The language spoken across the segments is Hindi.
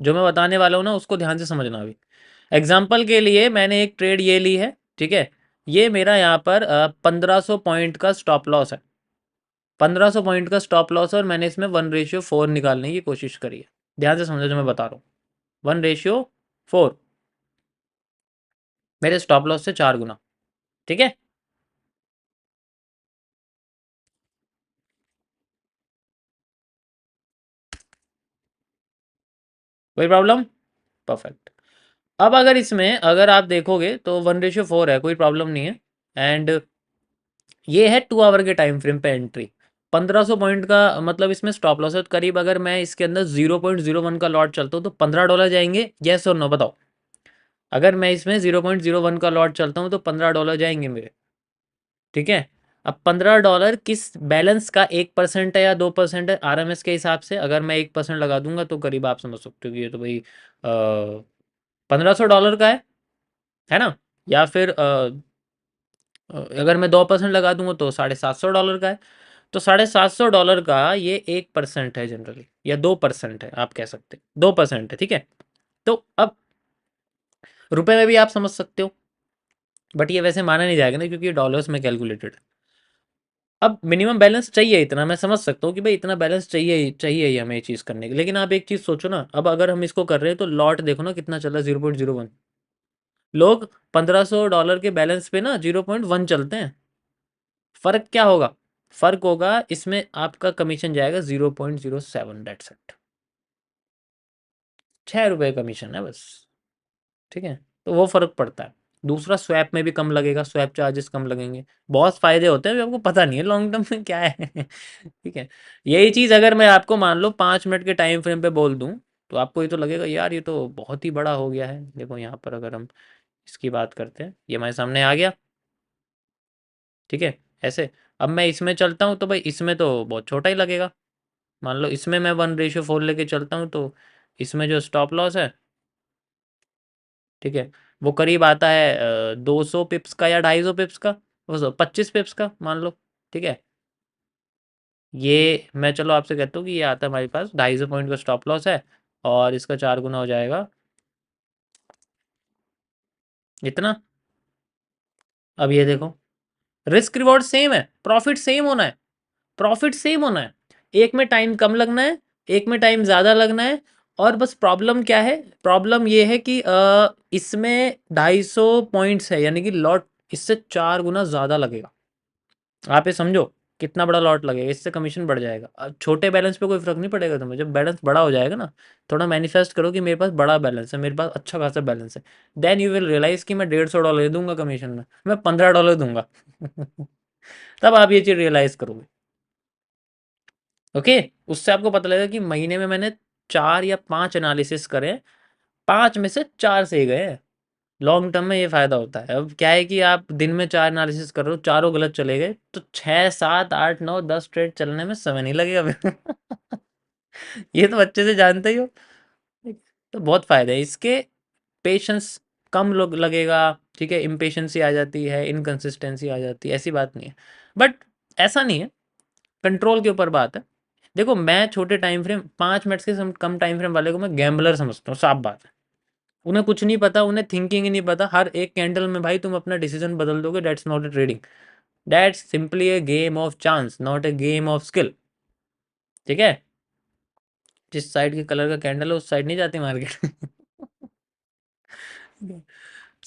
जो मैं बताने वाला हूँ ना उसको ध्यान से समझना अभी। एग्जाम्पल के लिए मैंने एक ट्रेड ये ली है, ठीक है, ये मेरा यहाँ पर 1500 पॉइंट का स्टॉप लॉस है, 1500 पॉइंट का स्टॉप लॉस है, और मैंने इसमें 1/4 निकालने की कोशिश करी है। ध्यान से समझो जो मैं बता रहा हूँ। 1/4 मेरे स्टॉप लॉस से 4 गुना, ठीक है। कोई प्रॉब्लम? परफेक्ट। अब अगर इसमें अगर आप देखोगे तो 1/4 है, कोई प्रॉब्लम नहीं है। एंड ये है 2 आवर के टाइम फ्रेम पे एंट्री। 1500 पॉइंट का मतलब इसमें स्टॉप लॉस है, तो करीब अगर मैं इसके अंदर 0.01 का लॉट चलता हूँ तो $15 जाएंगे, यस और नो बताओ। अगर मैं इसमें 0.01 का लॉट चलता हूँ तो $15 जाएंगे मेरे, ठीक है। अब $15 किस बैलेंस का 1% है या 2% है, आरएमएस के हिसाब से अगर मैं 1% लगा दूंगा तो करीब आप समझ सकते हो कि ये तो भाई $1500 का है ना। या फिर अगर मैं 2% लगा दूंगा तो $750 का है। तो $750 का ये 1% है जनरली, या 2% है, आप कह सकते हैं 2% है, ठीक है। तो अब रुपए में भी आप समझ सकते हो, बट ये वैसे माना नहीं जाएगा ना क्योंकि ये डॉलर्स में कैलकुलेटेड है। अब मिनिमम बैलेंस चाहिए इतना, मैं समझ सकता हूँ कि भाई इतना बैलेंस चाहिए ही हमें ये चीज़ करने की, लेकिन आप एक चीज़ सोचो ना, अब अगर हम इसको कर रहे हैं तो लॉट देखो ना कितना चल रहा है, 0.01। लोग $1500 के बैलेंस पे ना 0.1 चलते हैं। फर्क क्या होगा? फर्क होगा इसमें आपका कमीशन जाएगा 0.07, डेट्स इट। ₹6 कमीशन है बस, ठीक है। तो वो फर्क पड़ता है। दूसरा स्वैप में भी कम लगेगा, स्वैप चार्जेस कम लगेंगे, बहुत फायदे होते हैं, अभी आपको पता नहीं है लॉन्ग टर्म में क्या है। ठीक है। यही चीज़ अगर मैं आपको मान लो 5 मिनट के टाइम फ्रेम पे बोल दूं तो आपको ये तो लगेगा यार ये तो बहुत ही बड़ा हो गया है। देखो यहाँ पर अगर हम इसकी बात करते हैं, ये हमारे सामने आ गया, ठीक है, ऐसे। अब मैं इसमें चलता हूँ तो भाई इसमें तो बहुत छोटा ही लगेगा। मान लो इसमें मैं 1/4 लेके चलता हूँ तो इसमें जो स्टॉप लॉस है, ठीक है, वो करीब आता है 200 पिप्स का या 250 पिप्स का, वो 25 पिप्स का मान लो, ठीक है। ये मैं चलो आपसे कहता हूँ कि ये आता है हमारे पास 250 पॉइंट का स्टॉप लॉस है, और इसका 4 गुना हो जाएगा इतना। अब ये देखो, रिस्क रिवॉर्ड सेम है, प्रॉफिट सेम होना है, प्रॉफिट सेम होना है। एक में टाइम कम लगना है, एक में टाइम ज़्यादा लगना है। और बस प्रॉब्लम क्या है? प्रॉब्लम ये है कि इसमें 250 पॉइंट्स है, यानी कि लॉट इससे 4 गुना ज़्यादा लगेगा। आप ये समझो कितना बड़ा लॉट लगेगा, इससे कमीशन बढ़ जाएगा। अब छोटे बैलेंस पे कोई फर्क नहीं पड़ेगा तुम्हें, जब बैलेंस बड़ा हो जाएगा ना, थोड़ा मैनिफेस्ट करो कि मेरे पास बड़ा बैलेंस है, मेरे पास अच्छा खासा बैलेंस है, देन यू विल रियलाइज कि मैं $150 दूंगा कमीशन में, मैं $15 दूंगा। तब आप ये चीज़ रियलाइज करोगे। ओके। उससे आपको पता लगेगा कि महीने में मैंने 4 या 5 एनालिसिस करे, 5 में से 4 सही गए हैं। लॉन्ग टर्म में ये फायदा होता है। अब क्या है कि आप दिन में 4 एनालिसिस कर रहे हो, चारों गलत चले गए, तो 6 7 8 9 10 ट्रेड चलने में समय नहीं लगेगा फिर। ये तो अच्छे से जानते ही हो। तो बहुत फायदा है इसके। पेशेंस कम लोग लगेगा, ठीक है, इम्पेशेंसी आ जाती है, इनकंसिस्टेंसी आ जाती है, ऐसी बात नहीं है। बट ऐसा नहीं है, कंट्रोल के ऊपर बात है। देखो मैं छोटे टाइम फ्रेम 5 मिनट से कम टाइम फ्रेम वाले को मैं गैम्बलर समझता हूँ, साफ बात है। उन्हें कुछ नहीं पता, उन्हें थिंकिंग ही नहीं पता, हर एक कैंडल में भाई तुम अपना डिसीजन बदल दोगे, that's not a trading, that's simply A game of chance, not a game of skill, ठीक है। जिस साइड के कलर का कैंडल है उस साइड नहीं जाती मार्केट।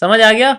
समझ आ गया?